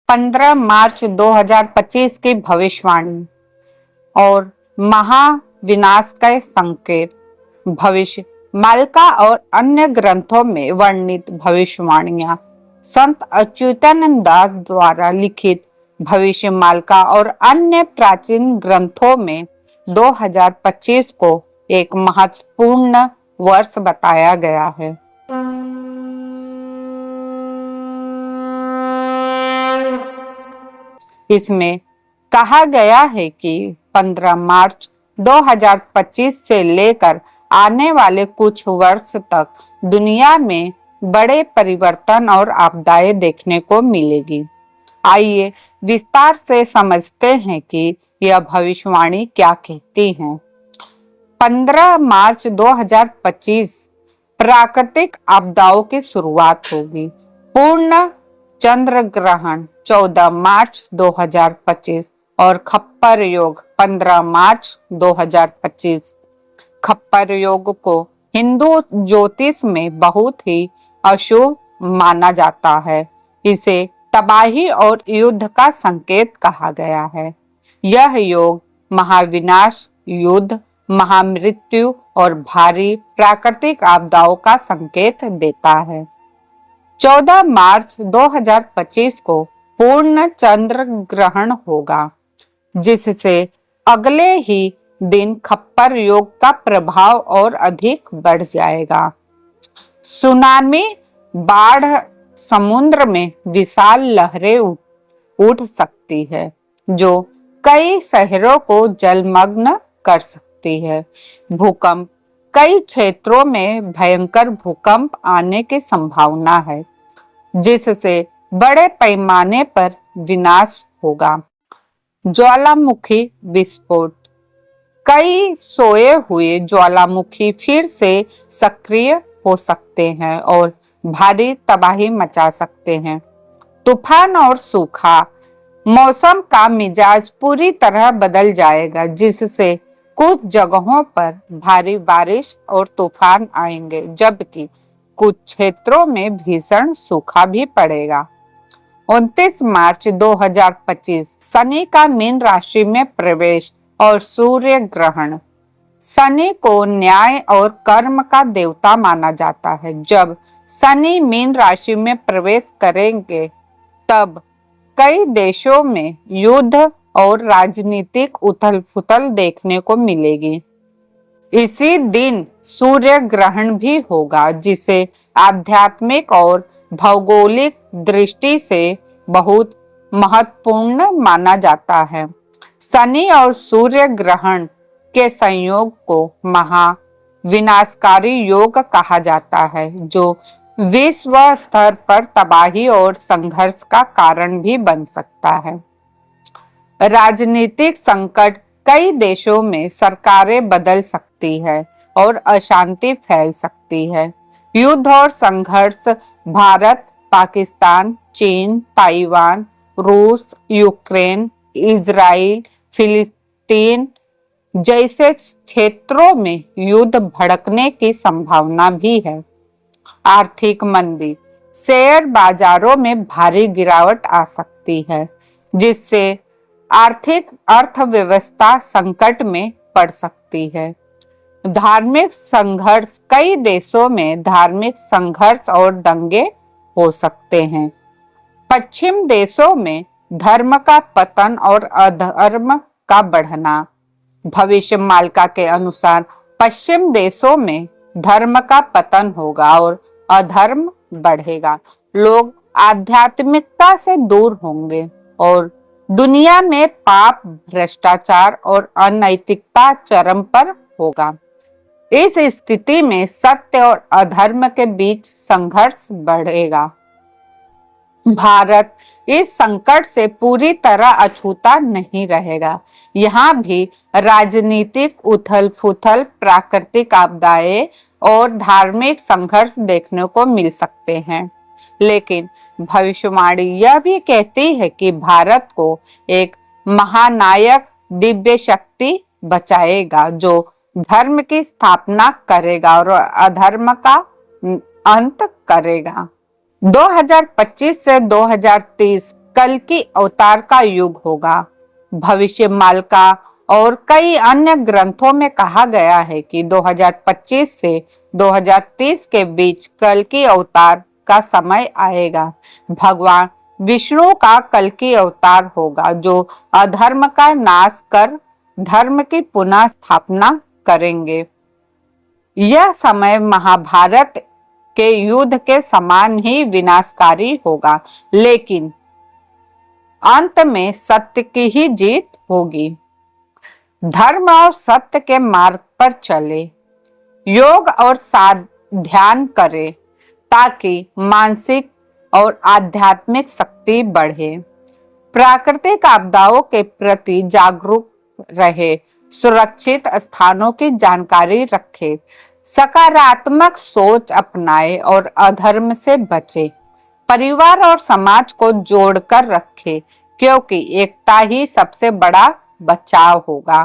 15 मार्च 2025 की भविष्यवाणी और महाविनाश का संकेत। भविष्य मालिका और अन्य ग्रंथों में वर्णित भविष्यवाणियां संत अच्युतानंद दास द्वारा लिखित भविष्य मालिका और अन्य प्राचीन ग्रंथों में 2025 को एक महत्वपूर्ण वर्ष बताया गया है। इसमें कहा गया है कि 15 मार्च 2025 से लेकर आने वाले कुछ वर्ष तक दुनिया में बड़े परिवर्तन और आपदाएं देखने को मिलेगी। आइए विस्तार से समझते हैं कि यह भविष्यवाणी क्या कहती है। 15 मार्च 2025 प्राकृतिक आपदाओं की शुरुआत होगी। पूर्ण चंद्र ग्रहण 14 मार्च 2025 और खप्पर योग 15 मार्च 2025। खप्पर योग को हिंदू ज्योतिष में बहुत ही अशुभ माना जाता है। इसे तबाही और युद्ध का संकेत कहा गया है। यह योग महाविनाश, युद्ध, महामृत्यु और भारी प्राकृतिक आपदाओं का संकेत देता है। 14 मार्च 2025 को पूर्ण चंद्र ग्रहण होगा, जिससे अगले ही दिन खप्पर योग का प्रभाव और अधिक बढ़ जाएगा। सुनामी, बाढ़, समुद्र में विशाल लहरें उठ सकती है, जो कई शहरों को जलमग्न कर सकती है। भूकंप, कई क्षेत्रों में भयंकर भूकंप आने की संभावना है, जिससे बड़े पैमाने पर विनाश होगा। ज्वालामुखी विस्फोट, कई सोए हुए ज्वालामुखी फिर से सक्रिय हो सकते हैं और भारी तबाही मचा सकते हैं। तूफान और सूखा, मौसम का मिजाज पूरी तरह बदल जाएगा, जिससे कुछ जगहों पर भारी बारिश और तूफान आएंगे, जबकि कुछ क्षेत्रों में भीषण सूखा भी पड़ेगा। 29 मार्च 2025 शनि का मीन राशि में प्रवेश और सूर्य ग्रहण। शनि को न्याय और कर्म का देवता माना जाता है। जब शनि मीन राशि में प्रवेश करेंगे, तब कई देशों में युद्ध और राजनीतिक उथल-पुथल देखने को मिलेगी। इसी दिन सूर्य ग्रहण भी होगा, जिसे आध्यात्मिक और भौगोलिक दृष्टि से बहुत महत्वपूर्ण माना जाता है। शनि और सूर्य ग्रहण के संयोग को महा विनाशकारी योग कहा जाता है, जो विश्व स्तर पर तबाही और संघर्ष का कारण भी बन सकता है। राजनीतिक संकट, कई देशों में सरकारें बदल सकती है और अशांति फैल सकती है। युद्ध और संघर्ष, भारत, पाकिस्तान, चीन, ताइवान, रूस, यूक्रेन, इजराइल, फिलिस्तीन जैसे क्षेत्रों में युद्ध भड़कने की संभावना भी है। आर्थिक मंदी, शेयर बाजारों में भारी गिरावट आ सकती है, जिससे आर्थिक अर्थव्यवस्था संकट में पड़ सकती है। धार्मिक संघर्ष, कई देशों में धार्मिक संघर्ष और दंगे हो सकते हैं। पश्चिम देशों में धर्म का पतन और अधर्म का बढ़ना। भविष्य मालिका के अनुसार पश्चिम देशों में धर्म का पतन होगा और अधर्म बढ़ेगा। लोग आध्यात्मिकता से दूर होंगे और दुनिया में पाप, भ्रष्टाचार और अनैतिकता चरम पर होगा। इस स्थिति में सत्य और अधर्म के बीच संघर्ष बढ़ेगा। भारत इस संकट से पूरी तरह अछूता नहीं रहेगा। यहाँ भी राजनीतिक उथल-पुथल, प्राकृतिक आपदाएं और धार्मिक संघर्ष देखने को मिल सकते हैं। लेकिन भविष्यवाणी यह भी कहती है कि भारत को एक महानायक दिव्य शक्ति बचाएगा, जो धर्म की स्थापना करेगा और अधर्म का अंत करेगा। 2025 से 2030 कल्कि अवतार का युग होगा। भविष्यमाल का और कई अन्य ग्रंथों में कहा गया है कि 2025 से 2030 के बीच कल्कि अवतार का समय आएगा। भगवान विष्णु का कल्कि अवतार होगा जो अधर्म का नाश कर धर्म की पुनः स्थापना करेंगे। यह समय महाभारत के युद्ध के समान ही विनाशकारी होगा, लेकिन अंत में सत्य की ही जीत होगी। धर्म और सत्य के मार्ग पर चले, योग और ध्यान करें ताकि मानसिक और आध्यात्मिक शक्ति बढ़े। प्राकृतिक आपदाओं के प्रति जागरूक रहे, सुरक्षित स्थानों की जानकारी रखे, सकारात्मक सोच अपनाए और अधर्म से बचे। परिवार और समाज को जोड़कर रखे, क्योंकि एकता ही सबसे बड़ा बचाव होगा।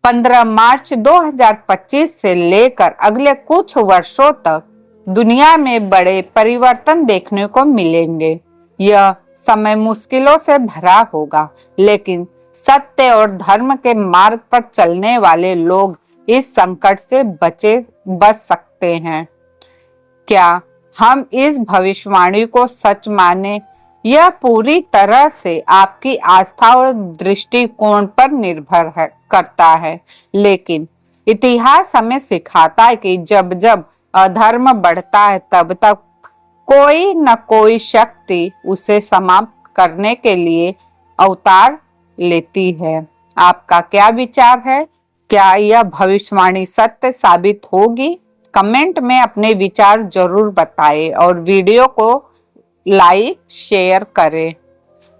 15 मार्च 2025 से लेकर अगले कुछ वर्षों तक दुनिया में बड़े परिवर्तन देखने को मिलेंगे। यह समय मुश्किलों से भरा होगा, लेकिन सत्य और धर्म के मार्ग पर चलने वाले लोग इस संकट से बच सकते हैं। क्या हम इस भविष्यवाणी को सच माने? यह पूरी तरह से आपकी आस्था और दृष्टिकोण पर निर्भर करता है, लेकिन इतिहास हमें सिखाता है कि जब जब अधर्म बढ़ता है तब तब कोई न कोई शक्ति उसे समाप्त करने के लिए अवतार लेती है। आपका क्या विचार है? क्या यह भविष्यवाणी सत्य साबित होगी? कमेंट में अपने विचार जरूर बताएं और वीडियो को लाइक शेयर करें।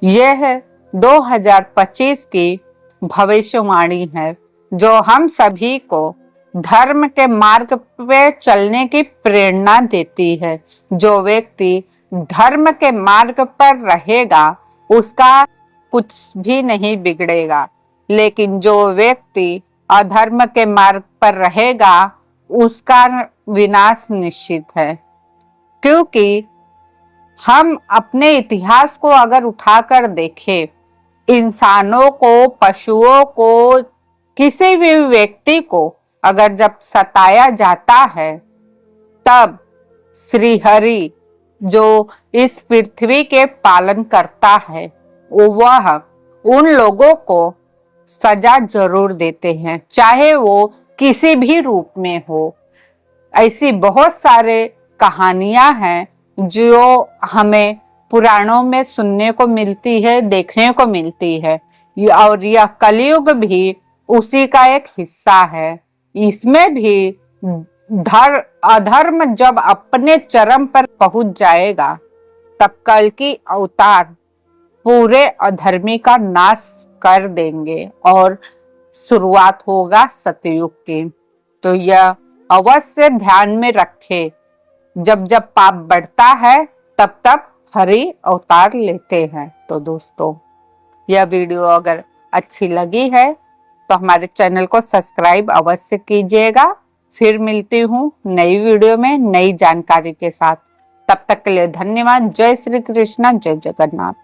यह 2025 की भविष्यवाणी है जो हम सभी को धर्म के मार्ग पे चलने की प्रेरणा देती है। जो व्यक्ति धर्म के मार्ग पर रहेगा उसका कुछ भी नहीं बिगड़ेगा, लेकिन जो व्यक्ति अधर्म के मार्ग पर रहेगा उसका विनाश निश्चित है। क्योंकि हम अपने इतिहास को अगर उठाकर देखें, इंसानों को, पशुओं को, किसी भी व्यक्ति को अगर जब सताया जाता है तब श्री हरि जो इस पृथ्वी के पालन करता है वह उन लोगों को सजा जरूर देते हैं, चाहे वो किसी भी रूप में हो। ऐसी बहुत सारे कहानियां हैं जो हमें पुराणों में सुनने को मिलती है, देखने को मिलती है, और यह कलयुग भी उसी का एक हिस्सा है। इसमें भी अधर्म जब अपने चरम पर पहुंच जाएगा तब कल्कि अवतार पूरे अधर्मी का नाश कर देंगे और शुरुआत होगा सतयुग की। तो यह अवश्य ध्यान में रखे, जब जब पाप बढ़ता है तब तब हरि अवतार लेते हैं। तो दोस्तों, यह वीडियो अगर अच्छी लगी है तो हमारे चैनल को सब्सक्राइब अवश्य कीजिएगा। फिर मिलती हूँ नई वीडियो में नई जानकारी के साथ। तब तक के लिए धन्यवाद। जय श्री कृष्ण, जय जगन्नाथ।